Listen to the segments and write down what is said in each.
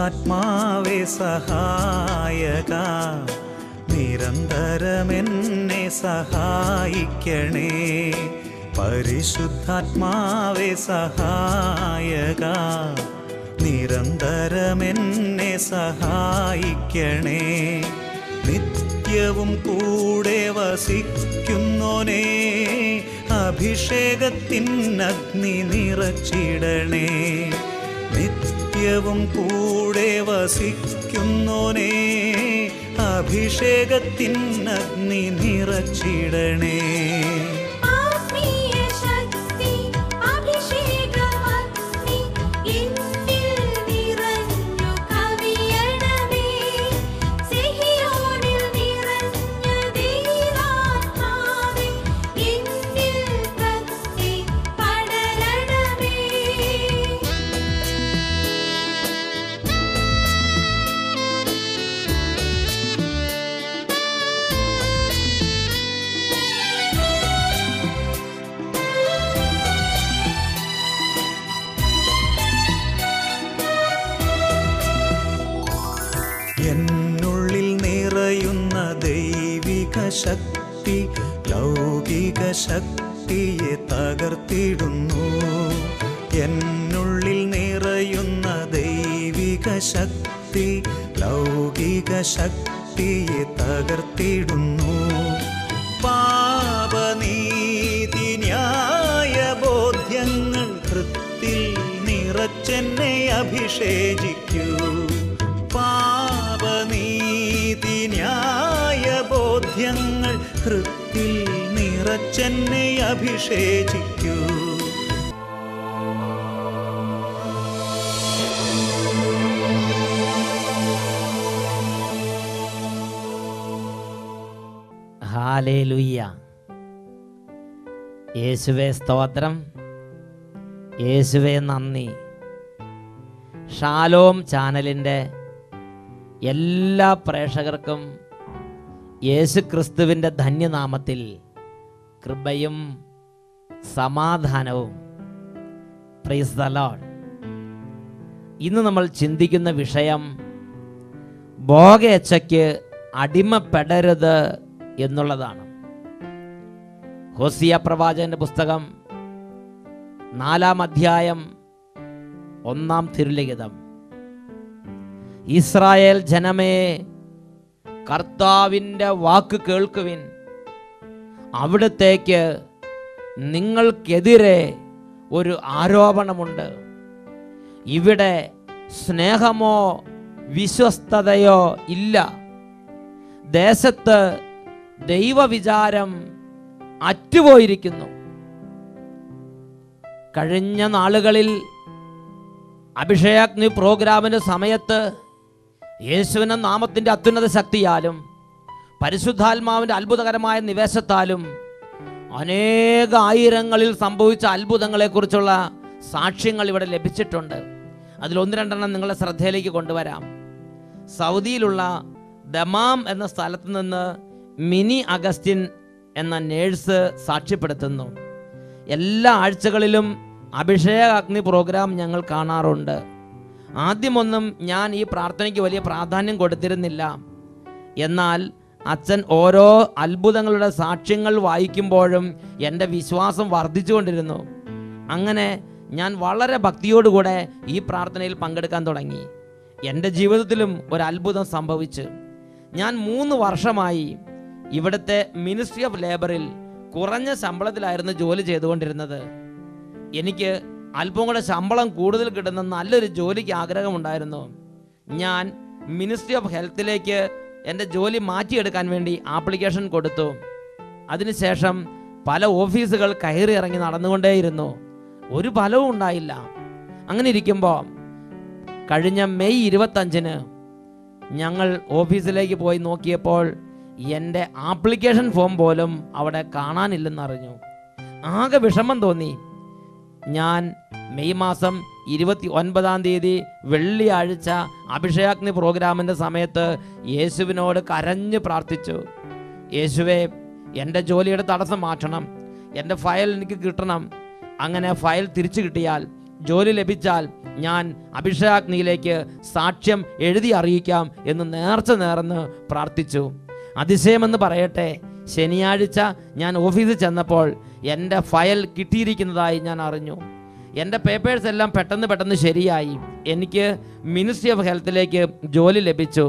പരിശുദ്ധാത്മാവേ സഹായക, നിരന്തരമെന്നെ സഹായിക്കണേ. പരിശുദ്ധാത്മാവേ സഹായക, നിരന്തരമെന്നെ സഹായിക്കണേ. നിത്യവും കൂടെ വസിക്കുന്നോനേ, അഭിഷേകത്തിനഗ്നി നിറച്ചിടണേ. നിത്യവും കൂടെ വസിക്കുന്നോനേ, അഭിഷേകത്തിനഗ്നി നിറച്ചിടണേ. എന്നുള്ളിൽ നിറയുന്ന ദൈവിക ശക്തി ലൗകിക ശക്തിയെ തകർത്തിടുന്നു. എന്നുള്ളിൽ നിറയുന്ന ദൈവിക ശക്തി ലൗകിക ശക്തിയെ തകർത്തിടുന്നു. പാപനീതി ന്യായ ബോധ്യങ്ങൾ ഹൃത്തിൽ നിറച്ചെന്നെ അഭിഷേചിക്കൂ. പാപനീതി ന്യായ ബോധ്യങ്ങൾ ഹൃത്തിൽ നിറച്ചെന്നെ അഭിഷേചിക്കൂ. ഹല്ലേലൂയ. യേശുവേ സ്തോത്രം, യേശുവേ നന്ദി. ഷാലോം ചാനലിൻ്റെ എല്ലാ പ്രേക്ഷകർക്കും യേശുക്രിസ്തുവിൻ്റെ ധന്യനാമത്തിൽ കൃപയും സമാധാനവും. Praise the Lord. ഇന്ന് നമ്മൾ ചിന്തിക്കുന്ന വിഷയം ഭോഗേച്ഛയ്ക്ക് അടിമപ്പെടരുത് എന്നുള്ളതാണ്. ഹോസിയ പ്രവാചകന്റെ പുസ്തകം 4-ാം അധ്യായം 1-ാം തിരുലിഖിതം. ഇസ്രായേൽ ജനമേ, കർത്താവിൻ്റെ വാക്ക് കേൾക്കുവിൻ. അവിടുത്തേക്ക് നിങ്ങൾക്കെതിരെ ഒരു ആരോപണമുണ്ട്. ഇവിടെ സ്നേഹമോ വിശ്വസ്തതയോ ഇല്ല. ദേശത്ത് ദൈവവിചാരം അറ്റുപോയിരിക്കുന്നു. കഴിഞ്ഞ നാളുകളിൽ അഭിഷേകാഗ്നി പ്രോഗ്രാമിൻ്റെ സമയത്ത് യേശുവിൻ്റെ നാമത്തിൻ്റെ അത്യുന്നത ശക്തിയാലും പരിശുദ്ധാത്മാവിൻ്റെ അത്ഭുതകരമായ നിവേശത്താലും അനേക ആയിരങ്ങളിൽ സംഭവിച്ച അത്ഭുതങ്ങളെക്കുറിച്ചുള്ള സാക്ഷ്യങ്ങൾ ഇവിടെ ലഭിച്ചിട്ടുണ്ട്. അതിൽ 1-2 നിങ്ങളുടെ ശ്രദ്ധയിലേക്ക് കൊണ്ടുവരാം. സൗദിയിലുള്ള ദമാം എന്ന സ്ഥലത്ത് നിന്ന് മിനി അഗസ്റ്റിൻ എന്ന നേഴ്സ് സാക്ഷ്യപ്പെടുത്തുന്നു. എല്ലാ ആഴ്ചകളിലും അഭിഷേകാഗ്നി പ്രോഗ്രാം ഞങ്ങൾ കാണാറുണ്ട്. ആദ്യമൊന്നും ഞാൻ ഈ പ്രാർത്ഥനയ്ക്ക് വലിയ പ്രാധാന്യം കൊടുത്തിരുന്നില്ല. എന്നാൽ അച്ഛൻ ഓരോ അത്ഭുതങ്ങളുടെ സാക്ഷ്യങ്ങൾ വായിക്കുമ്പോഴും എൻ്റെ വിശ്വാസം വർദ്ധിച്ചുകൊണ്ടിരുന്നു. അങ്ങനെ ഞാൻ വളരെ ഭക്തിയോടുകൂടെ ഈ പ്രാർത്ഥനയിൽ പങ്കെടുക്കാൻ തുടങ്ങി. എൻ്റെ ജീവിതത്തിലും ഒരു അത്ഭുതം സംഭവിച്ചു. ഞാൻ 3 വർഷമായി ഇവിടുത്തെ മിനിസ്ട്രി ഓഫ് ലേബറിൽ കുറഞ്ഞ ശമ്പളത്തിലായിരുന്നു ജോലി ചെയ്തുകൊണ്ടിരുന്നത്. എനിക്ക് അല്പം കൂടെ ശമ്പളം കൂടുതൽ കിട്ടുന്ന നല്ലൊരു ജോലിക്ക് ആഗ്രഹമുണ്ടായിരുന്നു. ഞാൻ മിനിസ്ട്രി ഓഫ് ഹെൽത്തിലേക്ക് എൻ്റെ ജോലി മാറ്റിയെടുക്കാൻ വേണ്ടി ആപ്ലിക്കേഷൻ കൊടുത്തു. അതിനുശേഷം പല ഓഫീസുകൾ കയറി ഇറങ്ങി നടന്നുകൊണ്ടേയിരുന്നു. ഒരു ഫലവും ഉണ്ടായില്ല. അങ്ങനെ ഇരിക്കുമ്പോൾ കഴിഞ്ഞ മെയ് 25-ന് ഞങ്ങൾ ഓഫീസിലേക്ക് പോയി നോക്കിയപ്പോൾ എൻ്റെ ആപ്ലിക്കേഷൻ ഫോം പോലും അവിടെ കാണാനില്ലെന്നറിഞ്ഞു. ആകെ വിഷമം തോന്നി. ഞാൻ മെയ് മാസം 29-ാം തീയതി വെള്ളിയാഴ്ച അഭിഷേകാഗ്നി പ്രോഗ്രാമിൻ്റെ സമയത്ത് യേശുവിനോട് കരഞ്ഞ് പ്രാർത്ഥിച്ചു. യേശുവേ, എൻ്റെ ജോലിയുടെ തടസ്സം മാറ്റണം, എൻ്റെ ഫയൽ എനിക്ക് കിട്ടണം. അങ്ങനെ ഫയൽ തിരിച്ചു കിട്ടിയാൽ ജോലി ലഭിച്ചാൽ ഞാൻ അഭിഷേകാഗ്നിയിലേക്ക് സാക്ഷ്യം എഴുതി അറിയിക്കാം എന്ന് നേർന്ന് പ്രാർത്ഥിച്ചു. അതിശയമെന്ന് പറയട്ടെ, ശനിയാഴ്ച ഞാൻ ഓഫീസിൽ ചെന്നപ്പോൾ എൻ്റെ ഫയൽ കിട്ടിയിരിക്കുന്നതായി ഞാൻ അറിഞ്ഞു. എൻ്റെ പേപ്പേഴ്സ് എല്ലാം പെട്ടെന്ന് ശരിയായി. എനിക്ക് മിനിസ്ട്രി ഓഫ് ഹെൽത്തിലേക്ക് ജോലി ലഭിച്ചു.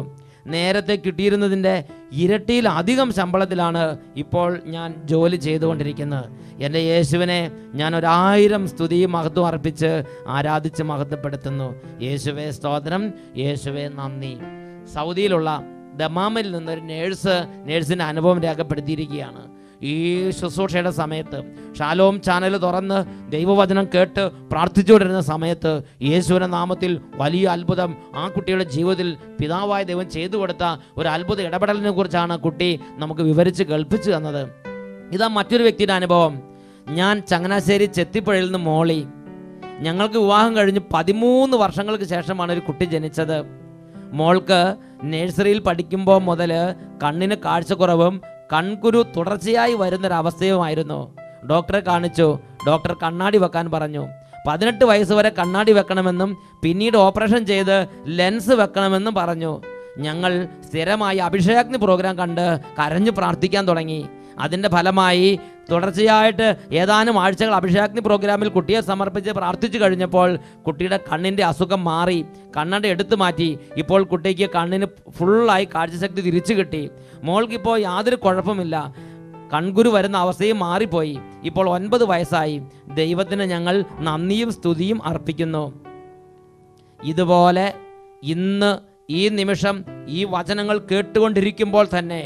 നേരത്തെ കിട്ടിയിരുന്നതിൻ്റെ ഇരട്ടിയിലധികം ശമ്പളത്തിലാണ് ഇപ്പോൾ ഞാൻ ജോലി ചെയ്തുകൊണ്ടിരിക്കുന്നത്. എൻ്റെ യേശുവിനെ ഞാൻ 1000 സ്തുതിയും മഹത്വം അർപ്പിച്ച് ആരാധിച്ച് മഹത്വപ്പെടുത്തുന്നു. യേശുവേ സ്തോത്രം, യേശുവേ നന്ദി. സൗദിയിലുള്ള ദമാമിൽ നിന്നൊരു നേഴ്സിൻ്റെ അനുഭവം രേഖപ്പെടുത്തിയിരിക്കുകയാണ്. ഈ ശുശ്രൂഷയുടെ സമയത്ത് ഷാലോം ചാനൽ തുറന്ന് ദൈവവചനം കേട്ട് പ്രാർത്ഥിച്ചുകൊണ്ടിരുന്ന സമയത്ത് യേശുവിൻ്റെ നാമത്തിൽ വലിയ അത്ഭുതം ആ കുട്ടിയുടെ ജീവിതത്തിൽ പിതാവായ ദൈവം ചെയ്തു കൊടുത്ത ഒരു അത്ഭുത ഇടപെടലിനെ കുറിച്ചാണ് കുട്ടി നമുക്ക് വിവരിച്ച് കേൾപ്പിച്ചു തന്നത്. ഇതാ മറ്റൊരു വ്യക്തിയുടെ അനുഭവം. ഞാൻ ചങ്ങനാശ്ശേരി ചെത്തിപ്പുഴയിൽ നിന്ന് മോളി. ഞങ്ങൾക്ക് വിവാഹം കഴിഞ്ഞ് 13 വർഷങ്ങൾക്ക് ശേഷമാണ് ഒരു കുട്ടി ജനിച്ചത്. മോൾക്ക് നഴ്സറിയിൽ പഠിക്കുമ്പോൾ മുതൽ കണ്ണിന് കാഴ്ചക്കുറവും കൺകുരു തുടർച്ചയായി വരുന്നൊരവസ്ഥയുമായിരുന്നു. ഡോക്ടറെ കാണിച്ചു. ഡോക്ടർ കണ്ണാടി വെക്കാൻ പറഞ്ഞു. 18 വയസ്സ് വരെ കണ്ണാടി വെക്കണമെന്നും പിന്നീട് ഓപ്പറേഷൻ ചെയ്ത് ലെൻസ് വെക്കണമെന്നും പറഞ്ഞു. ഞങ്ങൾ സ്ഥിരമായി അഭിഷേകാഗ്നി പ്രോഗ്രാം കണ്ട് കരഞ്ഞു പ്രാർത്ഥിക്കാൻ തുടങ്ങി. അതിൻ്റെ ഫലമായി തുടർച്ചയായിട്ട് ഏതാനും ആഴ്ചകൾ അഭിഷേകാഗ്നി പ്രോഗ്രാമിൽ കുട്ടിയെ സമർപ്പിച്ച് പ്രാർത്ഥിച്ചു കഴിഞ്ഞപ്പോൾ കുട്ടിയുടെ കണ്ണിൻ്റെ അസുഖം മാറി. കണ്ണട എടുത്തു മാറ്റി. ഇപ്പോൾ കുട്ടിക്ക് കണ്ണിന് ഫുള്ളായി കാഴ്ചശക്തി തിരിച്ചു കിട്ടി. മോൾക്കിപ്പോൾ യാതൊരു കുഴപ്പമില്ല. കൺകുരു വരുന്ന അവസ്ഥയും മാറിപ്പോയി. ഇപ്പോൾ 9 വയസ്സായി. ദൈവത്തിന് ഞങ്ങൾ നന്ദിയും സ്തുതിയും അർപ്പിക്കുന്നു. ഇതുപോലെ ഇന്ന് ഈ നിമിഷം ഈ വചനങ്ങൾ കേട്ടുകൊണ്ടിരിക്കുമ്പോൾ തന്നെ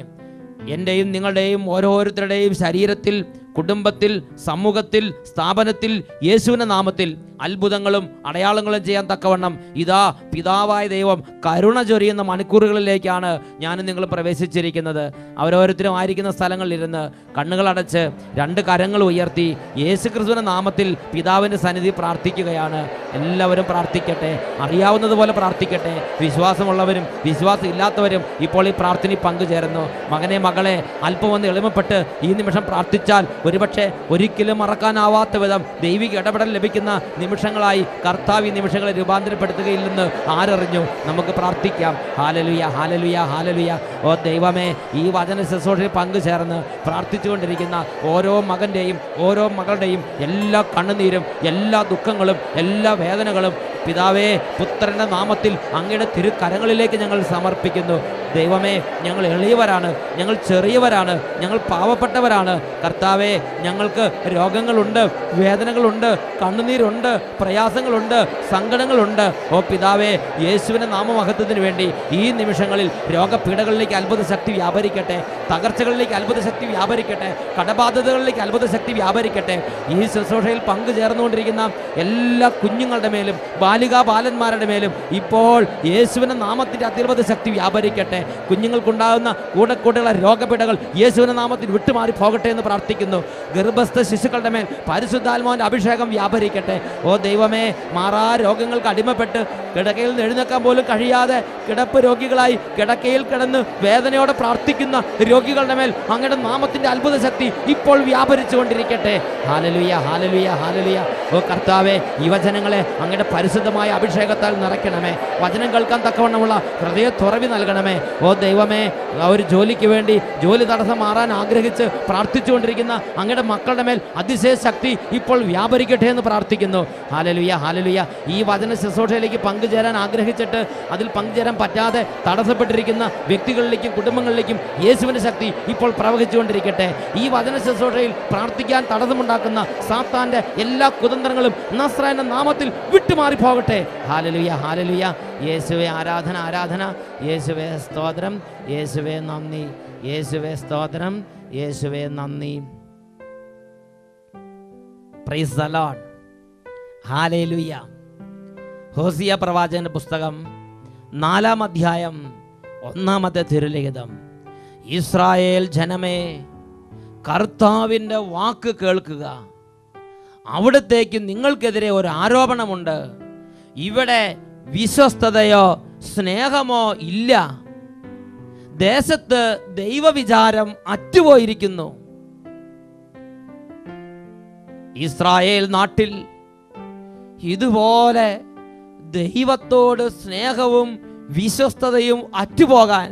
എൻ്റെയും നിങ്ങളുടെയും ഓരോരുത്തരുടെയും ശരീരത്തിൽ, കുടുംബത്തിൽ, സമൂഹത്തിൽ, സ്ഥാപനത്തിൽ യേശുവിൻ്റെ നാമത്തിൽ അത്ഭുതങ്ങളും അടയാളങ്ങളും ചെയ്യാൻ തക്കവണ്ണം ഇതാ പിതാവായ ദൈവം കരുണ ചൊരിയുന്ന മണിക്കൂറുകളിലേക്കാണ് ഞാനും നിങ്ങൾ പ്രവേശിച്ചിരിക്കുന്നത്. അവരോരുത്തരും ആയിരിക്കുന്ന സ്ഥലങ്ങളിലിരുന്ന് കണ്ണുകളടച്ച് 2 കരങ്ങൾ ഉയർത്തി യേശുക്രിസ്തുവിൻ്റെ നാമത്തിൽ പിതാവിൻ്റെ സന്നിധി പ്രാർത്ഥിക്കുകയാണ്. എല്ലാവരും പ്രാർത്ഥിക്കട്ടെ, അറിയാവുന്നതുപോലെ പ്രാർത്ഥിക്കട്ടെ. വിശ്വാസമുള്ളവരും വിശ്വാസം ഇല്ലാത്തവരും ഇപ്പോൾ ഈ പ്രാർത്ഥനയിൽ പങ്കുചേരുന്നു. മകനെ, മകളെ, അല്പം ഒന്ന് എളിമപ്പെട്ട് ഈ നിമിഷം പ്രാർത്ഥിച്ചാൽ ഒരുപക്ഷെ ഒരിക്കലും മറക്കാനാവാത്ത വിധം ദൈവിക ഇടപെടൽ ലഭിക്കുന്ന നിമിഷങ്ങളായി കർത്താവ് ഈ നിമിഷങ്ങളെ രൂപാന്തരപ്പെടുത്തുകയില്ലെന്ന് ആരറിഞ്ഞു? നമുക്ക് പ്രാർത്ഥിക്കാം. ഹല്ലേലൂയ, ഹല്ലേലൂയ, ഹല്ലേലൂയ. ഓ ദൈവമേ, ഈ വചന ശുശ്രൂഷയിൽ പങ്കുചേർന്ന് പ്രാർത്ഥിച്ചുകൊണ്ടിരിക്കുന്ന ഓരോ മകൻ്റെയും ഓരോ മകളുടെയും എല്ലാ കണ്ണുനീരും, എല്ലാ ദുഃഖങ്ങളും, എല്ലാ വേദനകളും പിതാവേ പുത്രൻ്റെ നാമത്തിൽ അങ്ങയുടെ തിരുക്കരങ്ങളിലേക്ക് ഞങ്ങൾ സമർപ്പിക്കുന്നു. ദൈവമേ, ഞങ്ങൾ എളിയവരാണ്, ഞങ്ങൾ ചെറിയവരാണ്, ഞങ്ങൾ പാവപ്പെട്ടവരാണ്. കർത്താവേ, ഞങ്ങൾക്ക് രോഗങ്ങളുണ്ട്, വേദനകളുണ്ട്, കണ്ണുനീരുണ്ട്, പ്രയാസങ്ങളുണ്ട്, സങ്കടങ്ങളുണ്ട്. ഓ പിതാവേ, യേശുവിൻ്റെ നാമമഹത്വത്തിന് വേണ്ടി ഈ നിമിഷങ്ങളിൽ രോഗപീഠകളിലേക്ക് അത്ഭുത ശക്തി വ്യാപരിക്കട്ടെ, തകർച്ചകളിലേക്ക് അത്ഭുത ശക്തി വ്യാപരിക്കട്ടെ, കടബാധ്യതകളിലേക്ക് അത്ഭുത ശക്തി വ്യാപരിക്കട്ടെ. ഈ ശുശ്രൂഷയിൽ പങ്കുചേർന്നുകൊണ്ടിരിക്കുന്ന എല്ലാ കുഞ്ഞുങ്ങളുടെ മേലും ബാലികാ ബാലന്മാരുടെ മേലും ഇപ്പോൾ യേശുവിൻ്റെ നാമത്തിൻ്റെ അത്ഭുത ശക്തി വ്യാപരിക്കട്ടെ. കുഞ്ഞുങ്ങൾക്കുണ്ടാകുന്ന കൂടക്കൂടുള്ള രോഗപീഠകൾ യേശുവിൻ്റെ നാമത്തിൽ വിട്ടുമാറി പോകട്ടെ എന്ന് പ്രാർത്ഥിക്കുന്നു. ഗർഭസ്ഥ ശിശുക്കളുടെ മേൽ പരിശുദ്ധാത്മാവിൻ്റെ അഭിഷേകം വ്യാപരിക്കട്ടെ. ഓ ദൈവമേ, മാറാ രോഗങ്ങൾക്ക് അടിമപ്പെട്ട് കിടക്കയിൽ നിന്ന് എഴുന്നേക്കാൻ പോലും കഴിയാതെ കിടപ്പ് രോഗികളായി കിടക്കയിൽ കിടന്ന് വേദനയോടെ പ്രാർത്ഥിക്കുന്ന രോഗികളുടെ മേൽ അങ്ങയുടെ നാമത്തിൻ്റെ അത്ഭുത ശക്തി ഇപ്പോൾ വ്യാപരിച്ചുകൊണ്ടിരിക്കട്ടെ. ഹല്ലേലൂയ, ഹല്ലേലൂയ, ഹല്ലേലൂയ. ഓ കർത്താവേ, യുവജനങ്ങളെ അങ്ങയുടെ പരിശുദ്ധമായ അഭിഷേകത്താൽ നിറയ്ക്കണമേ. വചനം കേൾക്കാൻ തക്കവണ്ണമുള്ള ഹൃദയ തുറവി നൽകണമേ. ഓ ദൈവമേ, ഒരു ജോലിക്ക് വേണ്ടി ജോലി തടസ്സം മാറാൻ ആഗ്രഹിച്ച് പ്രാർത്ഥിച്ചുകൊണ്ടിരിക്കുന്ന അങ്ങയുടെ മക്കളുടെ മേൽ അതിശയ ശക്തി ഇപ്പോൾ വ്യാപരിക്കട്ടെ എന്ന് പ്രാർത്ഥിക്കുന്നു. ഹല്ലേലൂയ, ഹല്ലേലൂയ. ഈ വചന ശുശ്രൂഷയിലേക്ക് പങ്കുചേരാൻ ആഗ്രഹിച്ചിട്ട് അതിൽ പങ്കുചേരാൻ പറ്റാതെ തടസ്സപ്പെട്ടിരിക്കുന്ന വ്യക്തികളിലേക്കും കുടുംബങ്ങളിലേക്കും യേശുവിൻ്റെ ശക്തി ഇപ്പോൾ പ്രവഹിച്ചുകൊണ്ടിരിക്കട്ടെ. ഈ വചന ശുശ്രൂഷയിൽ പ്രാർത്ഥിക്കാൻ തടസ്സമുണ്ടാക്കുന്ന സാത്താൻ്റെ എല്ലാ കുതന്ത്രങ്ങളും നസ്രായന്റെ നാമത്തിൽ വിട്ടുമാറി പോകട്ടെ. Hallelujah, hallelujah. യേശുവേ ആരാധന, ആരാധന. യേശുവേ സ്തോത്രം, യേശുവേ നന്ദി. യേശുവേ സ്തോത്രം, യേശുവേ നന്ദി. Praise the Lord. Hallelujah. Hosea പ്രവാചകന്റെ പുസ്തകം 4-ാം അധ്യായം 1-ാമത്തെ തിരുലിഖിതം. ഇസ്രായേൽ ജനമേ, കർത്താവിൻ്റെ വാക്ക് കേൾക്കുക. അവിടത്തേക്ക് നിങ്ങൾക്കെതിരെ ഒരു ആരോപണമുണ്ട്. ഇവിടെ വിശ്വസ്തതയോ സ്നേഹമോ ഇല്ല. ദേശത്ത് ദൈവവിചാരം അറ്റുപോയിരിക്കുന്നു. ഇസ്രായേൽ നാട്ടിൽ ഇതുപോലെ ദൈവത്തോട് സ്നേഹവും വിശ്വസ്തതയും അറ്റുപോകാൻ,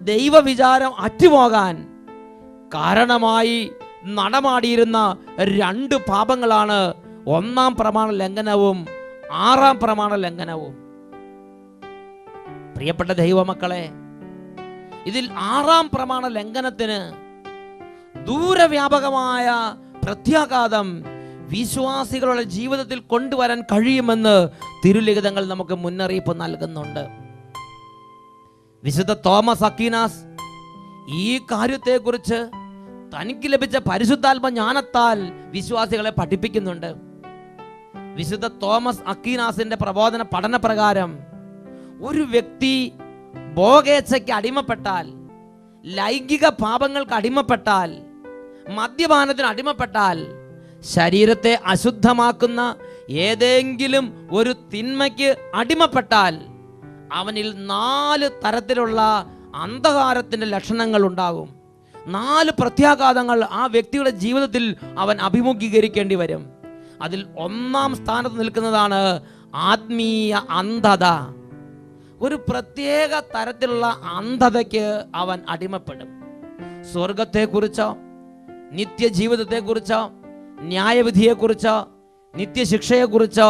ദൈവവിചാരം അറ്റുപോകാൻ കാരണമായി നടമാടിയിരുന്ന 2 പാപങ്ങളാണ് 1-ാം പ്രമാണ ലംഘനവും 6-ാം പ്രമാണ ലംഘനവും. പ്രിയപ്പെട്ട ദൈവമക്കളെ, ഇതിൽ 6-ാം പ്രമാണ ലംഘനത്തിന് ദൂരവ്യാപകമായ പ്രത്യാഘാതം വിശ്വാസികളുടെ ജീവിതത്തിൽ കൊണ്ടുവരാൻ കഴിയുമെന്ന് തിരുലിഖിതങ്ങൾ നമുക്ക് മുന്നറിയിപ്പ് നൽകുന്നുണ്ട്. വിശുദ്ധ തോമസ് അക്വീനാസ് ഈ കാര്യത്തെക്കുറിച്ച് തനിക്ക് ലഭിച്ച പരിശുദ്ധാത്മ ജ്ഞാനത്താൽ വിശ്വാസികളെ പഠിപ്പിക്കുന്നുണ്ട്. വിശുദ്ധ തോമസ് അക്വീനാസിന്റെ പ്രബോധന പഠനപ്രകാരം ഒരു വ്യക്തി ഭോഗേച്ഛയ്ക്ക് അടിമപ്പെട്ടാൽ, ലൈംഗിക പാപങ്ങൾക്ക് അടിമപ്പെട്ടാൽ, മദ്യപാനത്തിന് അടിമപ്പെട്ടാൽ, ശരീരത്തെ അശുദ്ധമാക്കുന്ന ഏതെങ്കിലും ഒരു തിന്മയ്ക്ക് അടിമപ്പെട്ടാൽ അവനിൽ 4 തരത്തിലുള്ള അന്ധകാരത്തിന്റെ ലക്ഷണങ്ങൾ ഉണ്ടാകും. 4 പ്രത്യാഘാതങ്ങൾ ആ വ്യക്തിയുടെ ജീവിതത്തിൽ അവൻ അഭിമുഖീകരിക്കേണ്ടി വരും. അതിൽ 1-ാം സ്ഥാനത്ത് നിൽക്കുന്നതാണ് ആത്മീയ അന്ധത. ഒരു പ്രത്യേക തരത്തിലുള്ള അന്ധതയ്ക്ക് അവൻ അടിമപ്പെടും. സ്വർഗത്തെക്കുറിച്ചോ, നിത്യജീവിതത്തെക്കുറിച്ചോ, ന്യായവിധിയെക്കുറിച്ചോ, നിത്യശിക്ഷയെക്കുറിച്ചോ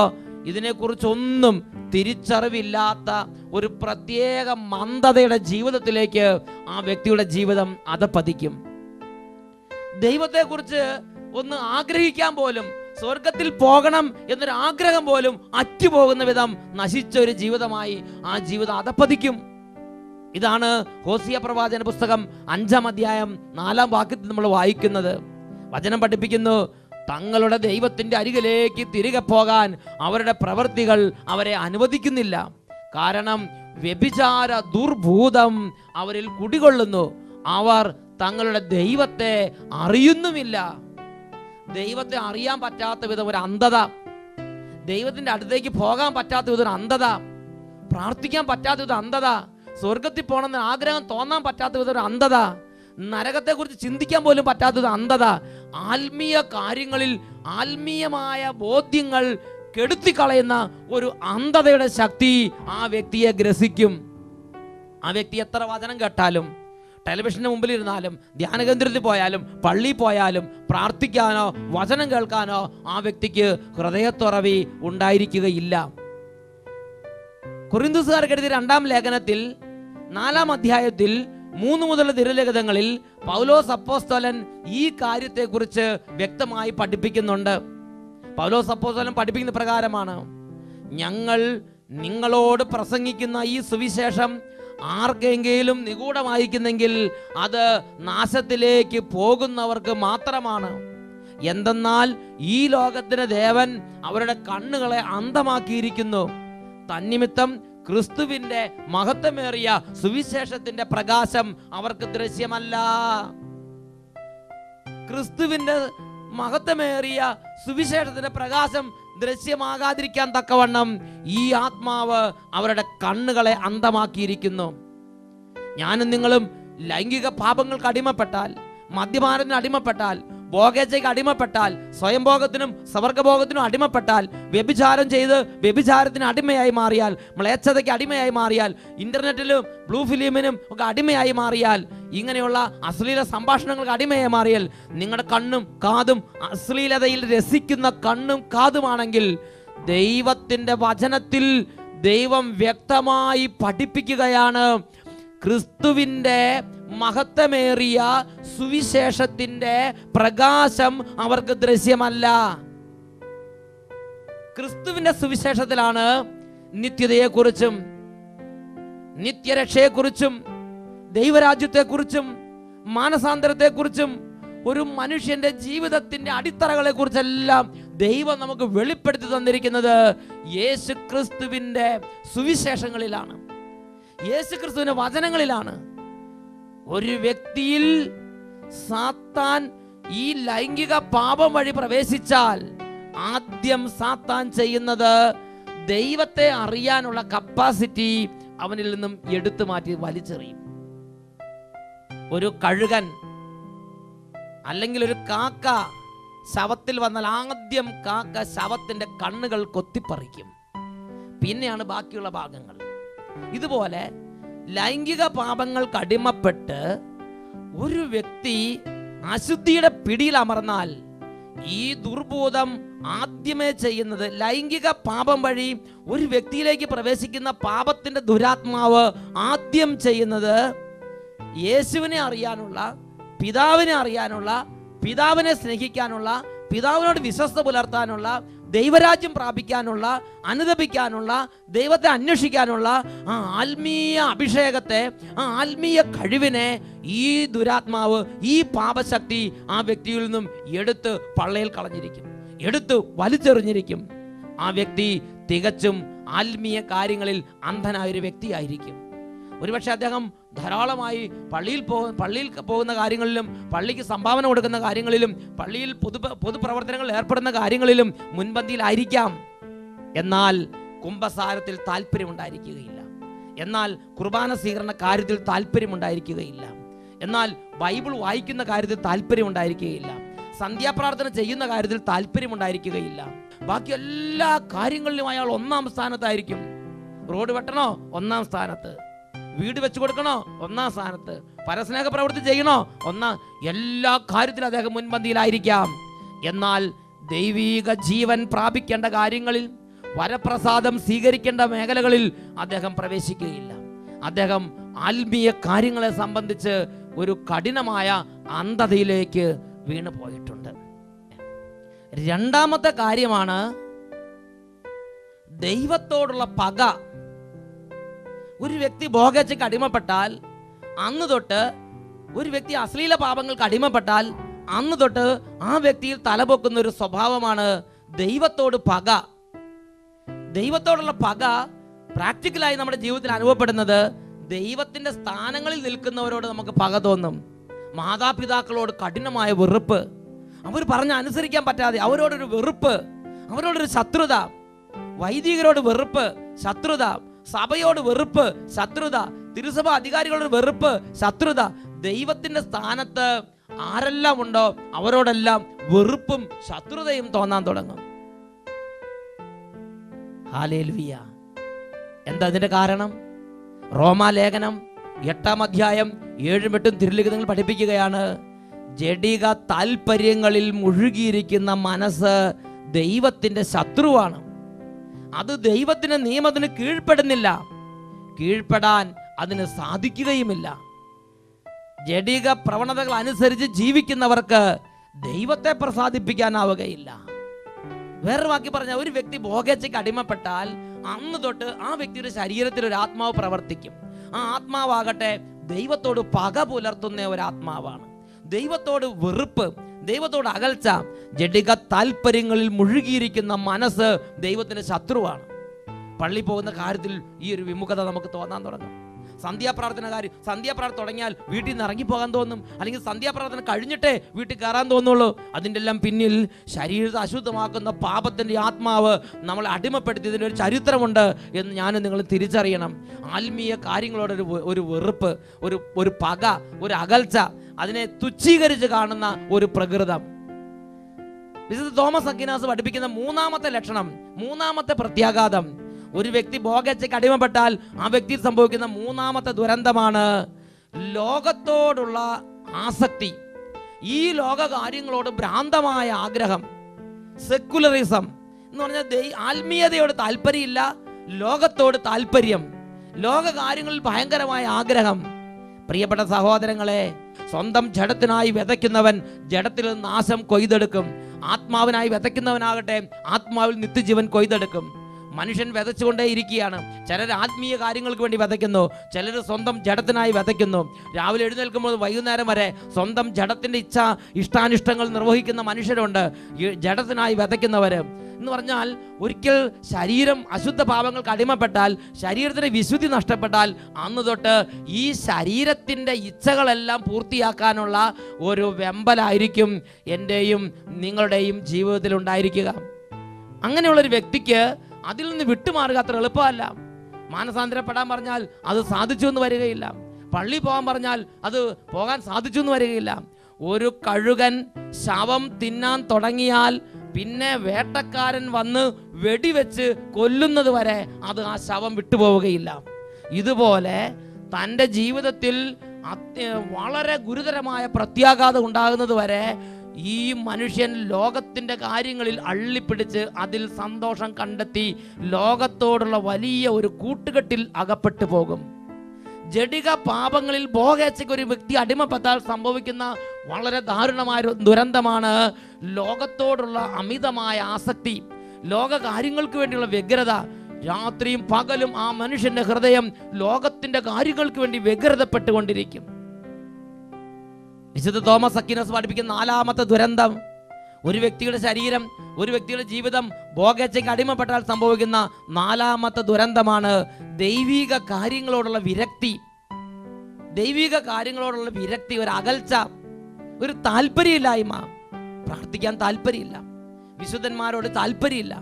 ഇതിനെക്കുറിച്ചൊന്നും തിരിച്ചറിവില്ലാത്ത ഒരു പ്രത്യേക മന്ദതയുടെ ജീവിതത്തിലേക്ക് ആ വ്യക്തിയുടെ ജീവിതം അധപ്പതിക്കും. ദൈവത്തെക്കുറിച്ച് ഒന്ന് ആഗ്രഹിക്കാൻ പോലും, സ്വർഗത്തിൽ പോകണം എന്നൊരു ആഗ്രഹം പോലും അറ്റുപോകുന്ന വിധം നശിച്ച ഒരു ജീവിതമായി ആ ജീവിതം അധപ്പതിക്കും. ഇതാണ് ഹോസിയ പ്രവാചന പുസ്തകം 5-ാം അധ്യായം 4-ാം വാക്യത്തിൽ നമ്മൾ വായിക്കുന്നത്. വചനം പഠിപ്പിക്കുന്നു, തങ്ങളുടെ ദൈവത്തിന്റെ അരികിലേക്ക് തിരികെ പോകാൻ അവരുടെ പ്രവൃത്തികൾ അവരെ അനുവദിക്കുന്നില്ല. കാരണം വ്യഭിചാര ദുർഭൂതം അവരിൽ കുടികൊള്ളുന്നു. അവർ തങ്ങളുടെ ദൈവത്തെ അറിയുന്നുമില്ല. ദൈവത്തെ അറിയാൻ പറ്റാത്ത വിധം ഒരു അന്ധത, ദൈവത്തിന്റെ അടുത്തേക്ക് പോകാൻ പറ്റാത്ത വിധം ഒരു അന്ധത, പ്രാർത്ഥിക്കാൻ പറ്റാത്ത വിധം അന്ധത, സ്വർഗത്തിൽ പോകണമെന്ന് ആഗ്രഹം തോന്നാൻ പറ്റാത്ത വിധം ഒരു അന്ധത, നരകത്തെക്കുറിച്ച് ചിന്തിക്കാൻ പോലും പറ്റാത്തത് അന്ധത. ആത്മീയ കാര്യങ്ങളിൽ ആത്മീയമായ ബോധ്യങ്ങൾ കെടുത്തിക്കളയുന്ന ഒരു അന്ധതയുടെ ശക്തി ആ വ്യക്തിയെ ഗ്രസിക്കും. ആ വ്യക്തി എത്ര വചനം കേട്ടാലും, ടെലിവിഷന് മുമ്പിലിരുന്നാലും, ധ്യാനകേന്ദ്രത്തിൽ പോയാലും, പള്ളിയിൽ പോയാലും പ്രാർത്ഥിക്കാനോ വചനം കേൾക്കാനോ ആ വ്യക്തിക്ക് ഹൃദയത്തുറവി ഉണ്ടായിരിക്കുകയില്ല. കൊരിന്ത്യക്കാർക്ക് എഴുതിയ 2-ാം ലേഖനത്തിൽ 4-ാം അധ്യായത്തിൽ 3 മുതൽ തിരുലിഖിതങ്ങളിൽ പൗലോസ് അപ്പോസ്തലൻ ഈ കാര്യത്തെക്കുറിച്ച് വ്യക്തമായി പഠിപ്പിക്കുന്നുണ്ട്. പൗലോസ് അപ്പോസ്തലൻ പഠിപ്പിക്കുന്ന പ്രകാരമാണ്, ഞങ്ങൾ നിങ്ങളോട് പ്രസംഗിക്കുന്ന ഈ സുവിശേഷം ആർക്കെങ്കിലും നിഗൂഢമായിരിക്കുന്നെങ്കിൽ അത് നാശത്തിലേക്ക് പോകുന്നവർക്ക് മാത്രമാണ്. എന്തെന്നാൽ ഈ ലോകത്തിന് ദേവൻ അവരുടെ കണ്ണുകളെ അന്ധമാക്കിയിരിക്കുന്നു. തന്നിമിത്തം ക്രിസ്തുവിന്റെ മഹത്വമേറിയ സുവിശേഷത്തിന്റെ പ്രകാശം അവർക്ക് ദൃശ്യമല്ല. ക്രിസ്തുവിന്റെ മഹത്വമേറിയ സുവിശേഷത്തിന്റെ പ്രകാശം ദൃശ്യമാകാതിരിക്കാൻ തക്കവണ്ണം ഈ ആത്മാവ് അവരുടെ കണ്ണുകളെ അന്ധമാക്കിയിരിക്കുന്നു. ഞാനും നിങ്ങളും ലൈംഗിക പാപങ്ങൾക്ക് അടിമപ്പെട്ടാൽ, മദ്യപാനത്തിന് അടിമപ്പെട്ടാൽ, ഭോഗേച്ഛയ്ക്ക് അടിമപ്പെട്ടാൽ, സ്വയംഭോഗത്തിനും സ്വർഗഭോഗത്തിനും അടിമപ്പെട്ടാൽ, വ്യഭിചാരം ചെയ്ത് വ്യഭിചാരത്തിന് അടിമയായി മാറിയാൽ, മ്ലേച്ഛതയ്ക്ക് അടിമയായി മാറിയാൽ, ഇന്റർനെറ്റിലും ബ്ലൂ ഫിലിമിനും ഒക്കെ അടിമയായി മാറിയാൽ, ഇങ്ങനെയുള്ള അശ്ലീല സംഭാഷണങ്ങൾക്ക് അടിമയായി മാറിയാൽ, നിങ്ങളുടെ കണ്ണും കാതും അശ്ലീലതയിൽ രസിക്കുന്ന കണ്ണും കാതുമാണെങ്കിൽ, ദൈവത്തിന്റെ വചനത്തിൽ ദൈവം വ്യക്തമായി പഠിപ്പിക്കുകയാണ്, ക്രിസ്തുവിന്റെ മഹത്വമേറിയ സുവിശേഷത്തിന്റെ പ്രകാശം അവർക്ക് ദൃശ്യമല്ല. ക്രിസ്തുവിന്റെ സുവിശേഷത്തിലാണ് നിത്യതയെക്കുറിച്ചും നിത്യരക്ഷയെക്കുറിച്ചും ദൈവരാജ്യത്തെക്കുറിച്ചും മാനസാന്തരത്തെക്കുറിച്ചും ഒരു മനുഷ്യന്റെ ജീവിതത്തിന്റെ അടിത്തറകളെ കുറിച്ചെല്ലാം ദൈവം നമുക്ക് വെളിപ്പെടുത്തി തന്നിരിക്കുന്നത് യേശു ക്രിസ്തുവിന്റെ സുവിശേഷങ്ങളിലാണ്, യേശു ക്രിസ്തുവിന്റെ വചനങ്ങളിലാണ്. ഒരു വ്യക്തിയിൽ സാത്താൻ ഈ ലൈംഗിക പാപം വഴി പ്രവേശിച്ചാൽ ആദ്യം സാത്താൻ ചെയ്യുന്നത് ദൈവത്തെ അറിയാനുള്ള കപ്പാസിറ്റി അവനിൽ നിന്നും എടുത്തു മാറ്റി വലിച്ചെറിയും. ഒരു കഴുകൻ അല്ലെങ്കിൽ ഒരു കാക്ക ശവത്തിൽ വന്നാൽ ആദ്യം കാക്ക ശവത്തിന്റെ കണ്ണുകൾ കൊത്തിപ്പറിക്കും, പിന്നെയാണ് ബാക്കിയുള്ള ഭാഗങ്ങൾ. ഇതുപോലെ ലൈംഗിക പാപങ്ങൾക്ക് അടിമപ്പെട്ട് ഒരു വ്യക്തി അശുദ്ധിയുടെ പിടിയിൽ അമർന്നാൽ ഈ ദുർബോധം ആദ്യമേ ചെയ്യുന്നത്, ലൈംഗിക പാപം വഴി ഒരു വ്യക്തിയിലേക്ക് പ്രവേശിക്കുന്ന പാപത്തിന്റെ ദുരാത്മാവ് ആദ്യം ചെയ്യുന്നത് യേശുവിനെ അറിയാനുള്ള, പിതാവിനെ അറിയാനുള്ള, പിതാവിനെ സ്നേഹിക്കാനുള്ള, പിതാവിനോട് വിശ്വസ്ത പുലർത്താനുള്ള, ദൈവരാജ്യം പ്രാപിക്കാനുള്ള, അനുദപിക്കാനുള്ള, ദൈവത്തെ അന്വേഷിക്കാനുള്ള ആ ആത്മീയ അഭിഷേകത്തെ, ആ ആത്മീയ കഴിവിനെ ഈ ദുരാത്മാവ്, ഈ പാപശക്തി ആ വ്യക്തിയിൽ നിന്നും എടുത്ത് പള്ളയിൽ കളഞ്ഞിരിക്കും, എടുത്ത് വലിച്ചെറിഞ്ഞിരിക്കും. ആ വ്യക്തി തികച്ചും ആത്മീയ കാര്യങ്ങളിൽ അന്ധനായൊരു വ്യക്തിയായിരിക്കും. ഒരുപക്ഷെ അദ്ദേഹം ധാരാളമായി പള്ളിയിൽ പോകുന്ന കാര്യങ്ങളിലും, പള്ളിക്ക് സംഭാവന കൊടുക്കുന്ന കാര്യങ്ങളിലും, പള്ളിയിൽ പൊതുപ്രവർത്തനങ്ങളിൽ ഏർപ്പെടുന്ന കാര്യങ്ങളിലും മുൻപന്തിയിലായിരിക്കാം. എന്നാൽ കുംഭസാരത്തിൽ താല്പര്യമുണ്ടായിരിക്കുകയില്ല, എന്നാൽ കുർബാന സ്വീകരണ കാര്യത്തിൽ താല്പര്യമുണ്ടായിരിക്കുകയില്ല, എന്നാൽ ബൈബിൾ വായിക്കുന്ന കാര്യത്തിൽ താല്പര്യമുണ്ടായിരിക്കുകയില്ല, സന്ധ്യാപ്രാർത്ഥന ചെയ്യുന്ന കാര്യത്തിൽ താല്പര്യമുണ്ടായിരിക്കുകയില്ല. ബാക്കി എല്ലാ കാര്യങ്ങളിലും അയാൾ ഒന്നാം സ്ഥാനത്തായിരിക്കും. റോഡ് വെട്ടണോ? ഒന്നാം സ്ഥാനത്ത്. വീട് വെച്ചു കൊടുക്കണോ? ഒന്നാം സ്ഥാനത്ത്. പരസ്നേഹ പ്രവൃത്തി ചെയ്യണോ? എല്ലാ കാര്യത്തിലും അദ്ദേഹം മുൻപന്തിയിലായിരിക്കാം. എന്നാൽ ദൈവീക ജീവൻ പ്രാപിക്കേണ്ട കാര്യങ്ങളിൽ, വരപ്രസാദം സ്വീകരിക്കേണ്ട മേഖലകളിൽ അദ്ദേഹം പ്രവേശിക്കുകയില്ല. അദ്ദേഹം ആത്മീയ കാര്യങ്ങളെ സംബന്ധിച്ച് ഒരു കഠിനമായ അന്ധതയിലേക്ക് വീണു പോയിട്ടുണ്ട്. രണ്ടാമത്തെ കാര്യമാണ് ദൈവത്തോടുള്ള പക. ഒരു വ്യക്തി ഭോഗേച്ഛയ്ക്ക് അടിമപ്പെട്ടാൽ അന്ന് തൊട്ട്, ഒരു വ്യക്തി അശ്ലീല പാപങ്ങൾക്ക് അടിമപ്പെട്ടാൽ അന്ന് തൊട്ട് ആ വ്യക്തിയിൽ തലപൊക്കുന്ന ഒരു സ്വഭാവമാണ് ദൈവത്തോട് പക. ദൈവത്തോടുള്ള പക പ്രാക്ടിക്കലായി നമ്മുടെ ജീവിതത്തിൽ അനുഭവപ്പെടുന്നത് ദൈവത്തിന്റെ സ്ഥാനങ്ങളിൽ നിൽക്കുന്നവരോട് നമുക്ക് പക തോന്നും. മാതാപിതാക്കളോട് കഠിനമായ വെറുപ്പ്, അവർ പറഞ്ഞ അനുസരിക്കാൻ പറ്റാതെ അവരോടൊരു വെറുപ്പ്, അവരോടൊരു ശത്രുത. വൈദികരോട് വെറുപ്പ്, ശത്രുത. സഭയോട് വെറുപ്പ്, ശത്രുത. തിരുസഭ അധികാരികളോട് വെറുപ്പ്, ശത്രുത. ദൈവത്തിന്റെ സ്ഥാനത്ത് ആരെല്ലാം ഉണ്ടോ അവരോടെല്ലാം വെറുപ്പും ശത്രുതയും തോന്നാൻ തുടങ്ങും. ഹല്ലേലൂയ. എന്താ അതിന്റെ കാരണം? റോമാലേഖനം 8-ാം അധ്യായം 7-8 തിരുലിഖിതങ്ങൾ പഠിപ്പിക്കുകയാണ്, ജഡിക താല്പര്യങ്ങളിൽ മുഴുകിയിരിക്കുന്ന മനസ്സ് ദൈവത്തിന്റെ ശത്രുവാണ്. അത് ദൈവത്തിന്റെ നിയമത്തിന് കീഴ്പ്പെടുന്നില്ല, കീഴ്പ്പെടാൻ അതിന് സാധിക്കുകയുമില്ല. ജഡിക പ്രവണതകൾ അനുസരിച്ച് ജീവിക്കുന്നവർക്ക് ദൈവത്തെ പ്രസാദിപ്പിക്കാനാവുകയില്ല. വേറെ വാക്കി പറഞ്ഞാൽ, ഒരു വ്യക്തി ഭോഗേച്ഛയ്ക്ക് അടിമപ്പെട്ടാൽ അന്ന് തൊട്ട് ആ വ്യക്തിയുടെ ശരീരത്തിൽ ഒരു ആത്മാവ് പ്രവർത്തിക്കും. ആ ആത്മാവാകട്ടെ ദൈവത്തോട് പക പുലർത്തുന്ന ഒരു ആത്മാവാണ്. ദൈവത്തോട് വെറുപ്പ്, ദൈവത്തോട് അകൽച്ച, ജഡിക താല്പര്യങ്ങളിൽ മുഴുകിയിരിക്കുന്ന മനസ്സ് ദൈവത്തിന്റെ ശത്രുവാണ്. പള്ളി പോകുന്ന കാര്യത്തിൽ ഈ ഒരു വിമുഖത നമുക്ക് തോന്നാൻ തുടങ്ങും. സന്ധ്യാപ്രാർത്ഥന തുടങ്ങിയാൽ വീട്ടിൽ നിന്ന് ഇറങ്ങിപ്പോകാൻ തോന്നും, അല്ലെങ്കിൽ സന്ധ്യാപ്രാർത്ഥന കഴിഞ്ഞിട്ടേ വീട്ടിൽ കയറാൻ തോന്നുള്ളൂ. അതിൻ്റെ എല്ലാം പിന്നിൽ ശരീരത്തെ അശുദ്ധമാക്കുന്ന പാപത്തിൻ്റെ ആത്മാവ് നമ്മളെ അടിമപ്പെടുത്തിയതിൻ്റെ ഒരു ചരിത്രമുണ്ട് എന്ന് ഞാനും നിങ്ങൾ തിരിച്ചറിയണം. ആത്മീയ കാര്യങ്ങളോടൊരു വെറുപ്പ്, ഒരു പക, ഒരു അകൽച്ച, അതിനെ തുച്ഛീകരിച്ച് കാണുന്ന ഒരു പ്രകൃതം. വിശുദ്ധ തോമസ് അക്വിനാസ് പഠിപ്പിക്കുന്ന മൂന്നാമത്തെ ലക്ഷണം, മൂന്നാമത്തെ പ്രത്യാഘാതം, ഒരു വ്യക്തി ഭോഗേച്ഛയ്ക്ക് അടിമപ്പെട്ടാൽ ആ വ്യക്തിയിൽ സംഭവിക്കുന്ന മൂന്നാമത്തെ ദുരന്തമാണ് ലോകത്തോടുള്ള ആസക്തി. ഈ ലോക കാര്യങ്ങളോട് ഭ്രാന്തമായ ആഗ്രഹം, സെക്കുലറിസം എന്ന് പറഞ്ഞാൽ ആത്മീയതയോട് താല്പര്യമില്ല, ലോകത്തോട് താല്പര്യം, ലോക കാര്യങ്ങളിൽ ഭയങ്കരമായ ആഗ്രഹം. പ്രിയപ്പെട്ട സഹോദരങ്ങളെ, സ്വന്തം ജഡത്തിനായി വിതയ്ക്കുന്നവൻ ജഡത്തിൽ നാശം കൊയ്തെടുക്കും. ആത്മാവിനായി വിതയ്ക്കുന്നവനാകട്ടെ ആത്മാവിൽ നിത്യജീവൻ കൊയ്തെടുക്കും. മനുഷ്യൻ വിതച്ചുകൊണ്ടേ ഇരിക്കുകയാണ്. ചിലർ ആത്മീയ കാര്യങ്ങൾക്ക് വേണ്ടി വിതയ്ക്കുന്നു, ചിലർ സ്വന്തം ജഡത്തിനായി വിതയ്ക്കുന്നു. രാവിലെ എഴുന്നേൽക്കുമ്പോൾ വൈകുന്നേരം വരെ സ്വന്തം ജഡത്തിൻ്റെ ഇഷ്ടാനിഷ്ടങ്ങൾ നിർവഹിക്കുന്ന മനുഷ്യരുണ്ട്. ജഡത്തിനായി വിതയ്ക്കുന്നവർ എന്ന് പറഞ്ഞാൽ, ഒരിക്കൽ ശരീരം അശുദ്ധ പാപങ്ങൾക്ക് അടിമപ്പെട്ടാൽ, ശരീരത്തിൻ്റെ വിശുദ്ധി നഷ്ടപ്പെട്ടാൽ അന്ന് തൊട്ട് ഈ ശരീരത്തിൻ്റെ ഇച്ഛകളെല്ലാം പൂർത്തിയാക്കാനുള്ള ഒരു വെമ്പലായിരിക്കും എൻ്റെയും നിങ്ങളുടെയും ജീവിതത്തിൽ ഉണ്ടായിരിക്കുക. അങ്ങനെയുള്ളൊരു വ്യക്തിക്ക് അതിൽ നിന്ന് വിട്ടുമാറുക അത്ര എളുപ്പമല്ല. മാനസാന്തരപ്പെടാൻ പറഞ്ഞാൽ അത് സാധിച്ചു എന്ന് വരികയില്ല. പള്ളി പോകാൻ പറഞ്ഞാൽ അത് പോകാൻ സാധിച്ചു എന്ന് വരികയില്ല. ഒരു കഴുകൻ ശവം തിന്നാൻ തുടങ്ങിയാൽ പിന്നെ വേട്ടക്കാരൻ വന്ന് വെടിവെച്ച് കൊല്ലുന്നത് വരെ അത് ആ ശവം വിട്ടുപോവുകയില്ല. ഇതുപോലെ തൻ്റെ ജീവിതത്തിൽ വളരെ ഗുരുതരമായ പ്രത്യാഘാതം ഉണ്ടാകുന്നത് വരെ ഈ മനുഷ്യൻ ലോകത്തിൻ്റെ കാര്യങ്ങളിൽ അള്ളിപ്പിടിച്ച് അതിൽ സന്തോഷം കണ്ടെത്തി ലോകത്തോടുള്ള വലിയ ഒരു കൂട്ടുകെട്ടിൽ അകപ്പെട്ടു പോകും. ജഡിക പാപങ്ങളിൽ ഭോഗേച്ഛയ്ക്ക് ഒരു വ്യക്തി അടിമപ്പെട്ടാൽ സംഭവിക്കുന്ന വളരെ ദാരുണമായ ഒരു ദുരന്തമാണ് ലോകത്തോടുള്ള അമിതമായ ആസക്തി, ലോക കാര്യങ്ങൾക്ക് വേണ്ടിയുള്ള വ്യഗ്രത. രാത്രിയും പകലും ആ മനുഷ്യന്റെ ഹൃദയം ലോകത്തിന്റെ കാര്യങ്ങൾക്ക് വേണ്ടി വ്യഗ്രതപ്പെട്ടുകൊണ്ടിരിക്കും. വിശുദ്ധ തോമസ് അക്വീനസ് പഠിപ്പിക്കുന്ന 4ാമത്തെ ദുരന്തം, ഒരു വ്യക്തിയുടെ ശരീരം, ഒരു വ്യക്തിയുടെ ജീവിതം ഭോഗേച്ഛയ്ക്ക് അടിമപ്പെട്ടാൽ സംഭവിക്കുന്ന 4ാമത്തെ ദുരന്തമാണ് ദൈവിക കാര്യങ്ങളോടുള്ള വിരക്തി. ദൈവിക കാര്യങ്ങളോടുള്ള വിരക്തി, ഒരു അകൽച്ച, ഒരു താല്പര്യമില്ലായ്മ. പ്രാർത്ഥിക്കാൻ താല്പര്യമില്ല, വിശുദ്ധന്മാരോട് താല്പര്യമില്ല,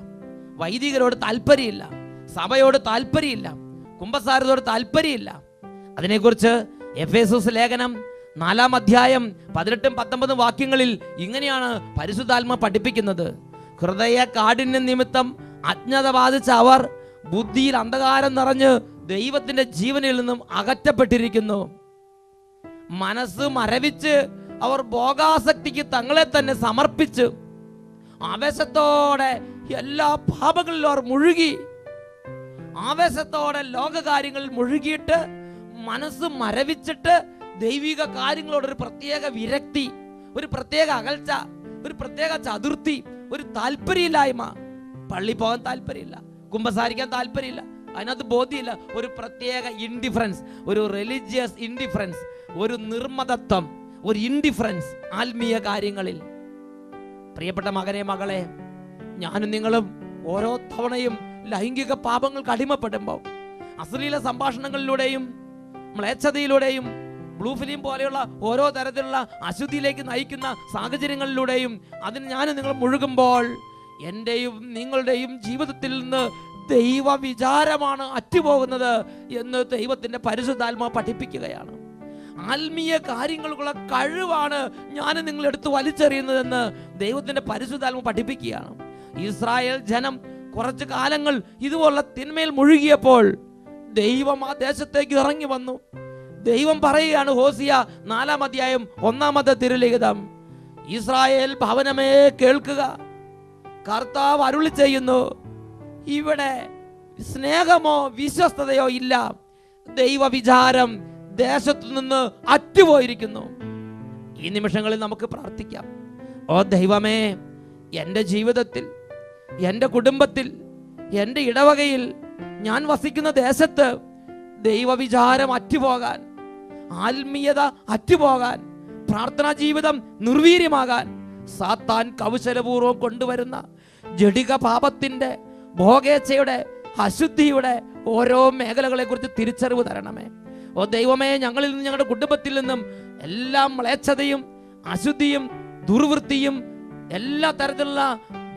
വൈദികരോട് താല്പര്യമില്ല, സഭയോട് താല്പര്യമില്ല, കുമ്പസാരത്തോട് താല്പര്യമില്ല. അതിനെക്കുറിച്ച് എഫേസോസ് ലേഖനം 4-ാം അധ്യായം 18-19 വാക്യങ്ങളിൽ ഇങ്ങനെയാണ് പരിശുദ്ധാത്മ പഠിപ്പിക്കുന്നത്. ഹൃദയ കാഠിന്യം നിമിത്തം അജ്ഞത ബാധിച്ച അവർ ബുദ്ധിയിൽ അന്ധകാരം നിറഞ്ഞ് ദൈവത്തിന്റെ ജീവനിൽ നിന്നും അകറ്റപ്പെട്ടിരിക്കുന്നു. മനസ്സ് മരവിച്ച് അവർ ഭോഗാസക്തിക്ക് തങ്ങളെ തന്നെ സമർപ്പിച്ച് ആവേശത്തോടെ എല്ലാ പാപങ്ങളിലും അവർ മുഴുകി. ആവേശത്തോടെ ലോകകാര്യങ്ങളിൽ മുഴുകിയിട്ട് മനസ്സ് മരവിച്ചിട്ട് ദൈവിക കാര്യങ്ങളോടൊരു പ്രത്യേക വിരക്തി, ഒരു പ്രത്യേക അകൽച്ച, ഒരു പ്രത്യേക ചതുർത്ഥി, ഒരു താല്പര്യമില്ലായ്മ. പള്ളി പോകാൻ താല്പര്യമില്ല, കുമ്പസാരിക്കാൻ താല്പര്യമില്ല, അതിനകത്ത് ബോധ്യമില്ല. ഒരു പ്രത്യേക ഇൻഡിഫറൻസ്, ഒരു റിലീജിയസ് ഇൻഡിഫറൻസ്, ഒരു നിർമ്മതത്വം, ഒരു ഇൻഡിഫറൻസ് ആത്മീയ കാര്യങ്ങളിൽ. പ്രിയപ്പെട്ട മകനെ, മകളെ, ഞാനും നിങ്ങളും ഓരോ തവണയും ലൈംഗിക പാപങ്ങൾക്ക് അടിമപ്പെടുമ്പോൾ, അശ്ലീല സംഭാഷണങ്ങളിലൂടെയും മ്ലേച്ഛതയിലൂടെയും ബ്ലൂ ഫിലിം പോലെയുള്ള ഓരോ തരത്തിലുള്ള അശുദ്ധിയിലേക്ക് നയിക്കുന്ന സാഹചര്യങ്ങളിലൂടെയും അതിന് ഞാനും നിങ്ങൾ മുഴുകുമ്പോൾ എൻ്റെയും നിങ്ങളുടെയും ജീവിതത്തിൽ നിന്ന് ദൈവ വിചാരമാണ് അറ്റുപോകുന്നത് എന്ന് ദൈവത്തിൻ്റെ പരിശുദ്ധാത്മാ പഠിപ്പിക്കുകയാണ്. ആത്മീയ കാര്യങ്ങൾക്കുള്ള കഴിവാണ് ഞാൻ നിങ്ങളെടുത്ത് വലിച്ചെറിയുന്നതെന്ന് ദൈവത്തിൻ്റെ പരിശുദ്ധാത്മ പഠിപ്പിക്കുകയാണ്. ഇസ്രായേൽ ജനം കുറച്ചു കാലങ്ങൾ ഇതുപോലുള്ള തിന്മയിൽ മുഴുകിയപ്പോൾ ദൈവം ആ ദേശത്തേക്ക് ഇറങ്ങി വന്നു. ദൈവം പറയുകയാണ്, ഹോസിയ 4-ാം അധ്യായം 1-ാമത്തെ തിരുലിഖിതം, ഇസ്രായേൽ ഭവനമേ കേൾക്കുക, കർത്താവ് അരുളി ചെയ്യുന്നു, ഇവിടെ സ്നേഹമോ വിശ്വസ്തതയോ ഇല്ല, ദൈവ വിചാരം ദേശത്തു നിന്ന് അറ്റുപോയിരിക്കുന്നു. ഈ നിമിഷങ്ങളിൽ നമുക്ക് പ്രാർത്ഥിക്കാം. ഓ ദൈവമേ, എൻ്റെ ജീവിതത്തിൽ, എൻ്റെ കുടുംബത്തിൽ, എൻ്റെ ഇടവകയിൽ, ഞാൻ വസിക്കുന്ന ദേശത്ത് ദൈവവിചാരം അറ്റുപോകാൻ, ആത്മീയത അറ്റുപോകാൻ, പ്രാർത്ഥനാ ജീവിതം നിർവീര്യമാകാൻ സാത്താൻ കൗശലപൂർവ്വം കൊണ്ടുവരുന്ന ജഡിക പാപത്തിന്റെ, ഭോഗേച്ഛയുടെ, അശുദ്ധിയുടെ ഓരോ മേഖലകളെ കുറിച്ച് തിരിച്ചറിവ് തരണമേ. ഓ ദൈവമേ, ഞങ്ങളിൽ നിന്നും ഞങ്ങളുടെ കുടുംബത്തിൽ നിന്നും എല്ലാ മ്ലേച്ഛതയും, അശുദ്ധിയും, ദുർവൃത്തിയും, എല്ലാ തരത്തിലുള്ള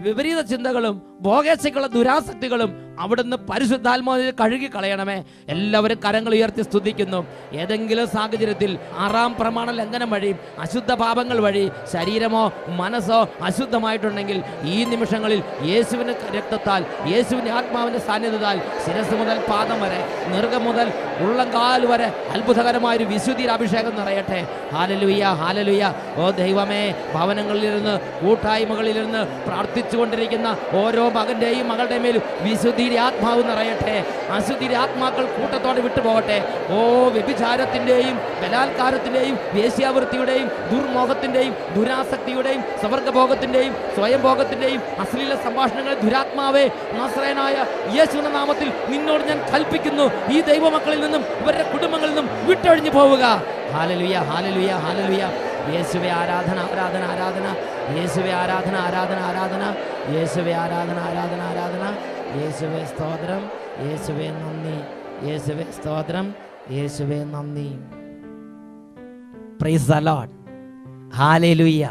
വിപരീത ചിന്തകളും ഭോഗേച്ഛയ്ക്കുള്ള ദുരാസക്തികളും അവിടുന്ന് പരിശുദ്ധാത്മാവിൽ കഴുകി കളയണമേ. എല്ലാവരും കരങ്ങൾ ഉയർത്തി സ്തുതിക്കുന്നു. ഏതെങ്കിലും സാഹചര്യത്തിൽ 6-ാം പ്രമാണ ലംഘനം വഴി, അശുദ്ധ പാപങ്ങൾ വഴി ശരീരമോ മനസ്സോ അശുദ്ധമായിട്ടുണ്ടെങ്കിൽ ഈ നിമിഷങ്ങളിൽ യേശുവിൻ്റെ രക്തത്താൽ, യേശുവിൻ്റെ ആത്മാവിൻ്റെ സാന്നിധ്യത്താൽ ശിരസ് മുതൽ പാദം വരെ, നെറുകം മുതൽ ഉള്ളംകാൽ വരെ അത്ഭുതകരമായൊരു വിശുദ്ധിയുടെ അഭിഷേകം നിറയട്ടെ. ഹാലലുയ, ഹാലലുയ. ഓ ദൈവമേ, ഭവനങ്ങളിലിരുന്ന്, കൂട്ടായ്മകളിലിരുന്ന് പ്രാർത്ഥിച്ചുകൊണ്ടിരിക്കുന്ന ഓരോ മകന്റെയും മകളുടെ മേലും വിശുദ്ധിയുടെ ആത്മാവ് നിറയട്ടെ. അശുദ്ധിയുടെ ആത്മാക്കൾ കൂട്ടത്തോടെ വിട്ടുപോകട്ടെ. ഓ വ്യഭിചാരത്തിന്റെയും ബലാത്കാരത്തിന്റെയും വേശ്യാവൃത്തിയുടെയും ദുർമോഹത്തിന്റെയും ദുരാസക്തിയുടെയും സ്വർഗഭോഗത്തിന്റെയും സ്വയംഭോഗത്തിന്റെയും അശ്ലീല സംഭാഷണങ്ങളെ ദുരാത്മാവേ, നസ്രയനായ യേശുവിന്റെ നാമത്തിൽ നിന്നോട് ഞാൻ കൽപ്പിക്കുന്നു, ഈ ദൈവമക്കളിൽ നിന്നും ഇവരുടെ കുടുംബങ്ങളിൽ നിന്നും വിട്ടൊഴിഞ്ഞു പോവുക. ഹല്ലേലൂയ, ഹല്ലേലൂയ, ഹല്ലേലൂയ. യേശുവേ ആരാധന, ആരാധന, ആരാധന. യേശുവേ ആരാധന, ആരാധന, ആരാധന. യേശുവേ ആരാധന, ആരാധന, ആരാധന. യേശുവേ സ്തോത്രം, യേശുവേ നന്ദി, യേശുവേ സ്തോത്രം, യേശുവേ നന്ദി. Praise the Lord. ഹല്ലേലൂയ.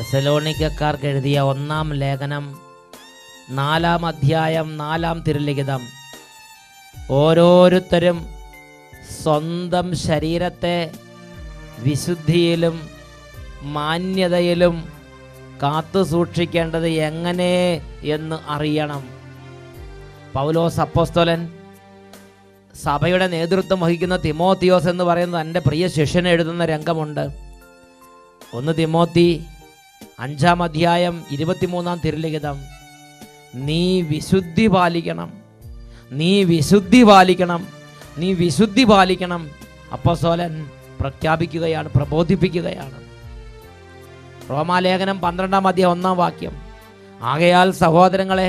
തെസലോനിക്കക്കാർക്ക് എഴുതിയ 1-ാം ലേഖനം 4-ാം അധ്യായം 4-ാം തിരുലിഖിതം. ഓരോരുത്തരും സ്വന്തം ശരീരത്തെ വിശുദ്ധിയിലും മാന്യതയിലും കാത്തു സൂക്ഷിക്കേണ്ടത് എങ്ങനെ എന്ന് അറിയണം. പൗലോസ് അപ്പോസ്തലൻ സഭയുടെ നേതൃത്വം വഹിക്കുന്ന തിമോത്തിയോസ് എന്ന് പറയുന്ന എൻ്റെ പ്രിയ ശിഷ്യന് എഴുതുന്ന രംഗമുണ്ട്. 1 തിമോത്തി 5-ാം അധ്യായം 23-ാം തിരുലിഖിതം. നീ വിശുദ്ധി പാലിക്കണം, നീ വിശുദ്ധി പാലിക്കണം, നീ വിശുദ്ധി പാലിക്കണം. അപ്പോസ്തലൻ പ്രഖ്യാപിക്കുകയാണ്, പ്രബോധിപ്പിക്കുകയാണ്. റോമാലേഖനം 12-ാം അധ്യായം 1-ാം വാക്യം. ആകയാൽ സഹോദരങ്ങളെ,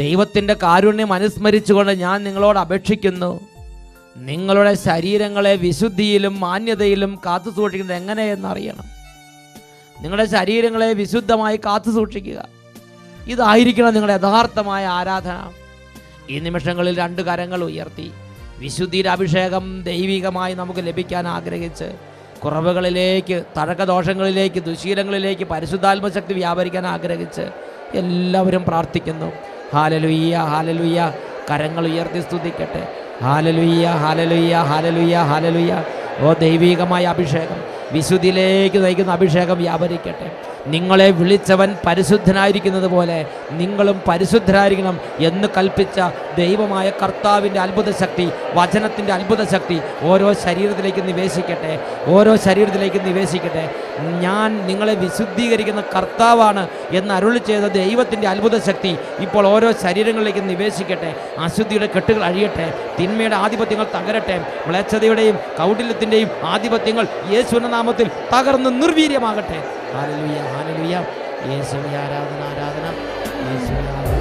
ദൈവത്തിൻ്റെ കാരുണ്യം അനുസ്മരിച്ചുകൊണ്ട് ഞാൻ നിങ്ങളോട് അപേക്ഷിക്കുന്നു, നിങ്ങളുടെ ശരീരങ്ങളെ വിശുദ്ധിയിലും മാന്യതയിലും കാത്തു സൂക്ഷിക്കുന്നത് എങ്ങനെയെന്നറിയണം. നിങ്ങളുടെ ശരീരങ്ങളെ വിശുദ്ധമായി കാത്തു സൂക്ഷിക്കുക. ഇതായിരിക്കണം നിങ്ങളുടെ യഥാർത്ഥമായ ആരാധന. ഈ നിമിഷങ്ങളിൽ 2 കരങ്ങൾ ഉയർത്തി വിശുദ്ധിയുടെ അഭിഷേകം ദൈവികമായി നമുക്ക് ലഭിക്കാൻ ആഗ്രഹിച്ച് കുറവുകളിലേക്ക്, തഴക്കദോഷങ്ങളിലേക്ക്, ദുശീലങ്ങളിലേക്ക് പരിശുദ്ധാത്മശക്തി വ്യാപരിക്കാൻ ആഗ്രഹിച്ച് എല്ലാവരും പ്രാർത്ഥിക്കുന്നു. ഹല്ലേലൂയ, ഹല്ലേലൂയ. കരങ്ങൾ ഉയർത്തി സ്തുതിക്കട്ടെ. ഹല്ലേലൂയ, ഹല്ലേലൂയ, ഹല്ലേലൂയ, ഹല്ലേലൂയ. ഓ ദൈവികമായ അഭിഷേകം, വിശുദ്ധിയിലേക്ക് നയിക്കുന്ന അഭിഷേകം വ്യാപരിക്കട്ടെ. നിങ്ങളെ വിളിച്ചവൻ പരിശുദ്ധനായിരിക്കുന്നത് പോലെ നിങ്ങളും പരിശുദ്ധരായിരിക്കണം എന്ന് കൽപ്പിച്ച ദൈവമായ കർത്താവിൻ്റെ അത്ഭുത ശക്തി, വചനത്തിൻ്റെ അത്ഭുത ശക്തി ഓരോ ശരീരത്തിലേക്ക് നിവേശിക്കട്ടെ, ഓരോ ശരീരത്തിലേക്ക് നിവേശിക്കട്ടെ. ഞാൻ നിങ്ങളെ വിശുദ്ധീകരിക്കുന്ന കർത്താവാണ് എന്ന് അരുളി ചെയ്ത ദൈവത്തിൻ്റെ അത്ഭുത ശക്തി ഇപ്പോൾ ഓരോ ശരീരങ്ങളിലേക്ക് നിവേശിക്കട്ടെ. അശുദ്ധിയുടെ കെട്ടുകൾ അഴിയട്ടെ, തിന്മയുടെ ആധിപത്യങ്ങൾ തകരട്ടെ, മ്ലേച്ഛതയുടെയും കൗടില്യത്തിൻ്റെയും ആധിപത്യങ്ങൾ യേശുവിന്റെ നാമത്തിൽ തകർന്ന് നിർവീര്യമാകട്ടെ. Hallelujah, hallelujah. യേശുവേ ആരാധന, ആരാധന, യേശുവേ ആരാധന.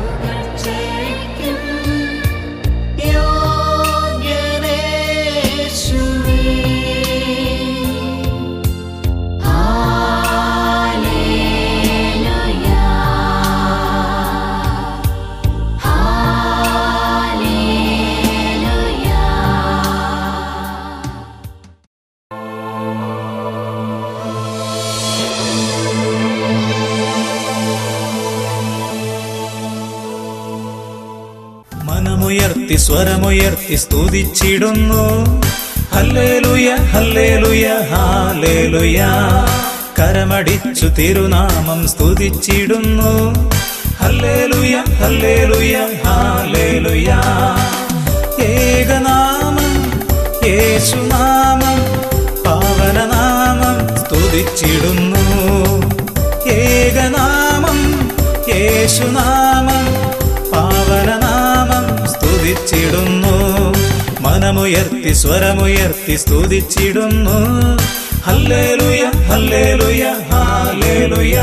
മനമുയർത്തി സ്വരമുയർത്തി സ്തുതിച്ചിടുന്നു. ഹല്ലേലൂയ, ഹല്ലേലൂയ, ഹല്ലേലൂയ. കരമടിച്ചു തിരുനാമം സ്തുതിച്ചിടുന്നു. ഹല്ലേലൂയ, ഹല്ലേലൂയ, ഹല്ലേലൂയ. ഏകനാമം യേശുനാമം, പാവനനാമം സ്തുതിച്ചിടുന്നു. ഏകനാമം യേശുനാമം, പാവനനാമം സ്തുതിച്ചിടുന്നു. മനമുയർത്തി സ്വരമുയർത്തി സ്തുതിച്ചിടുന്നു. ഹല്ലേലൂയ, ഹല്ലേലൂയ, ഹല്ലേലൂയ.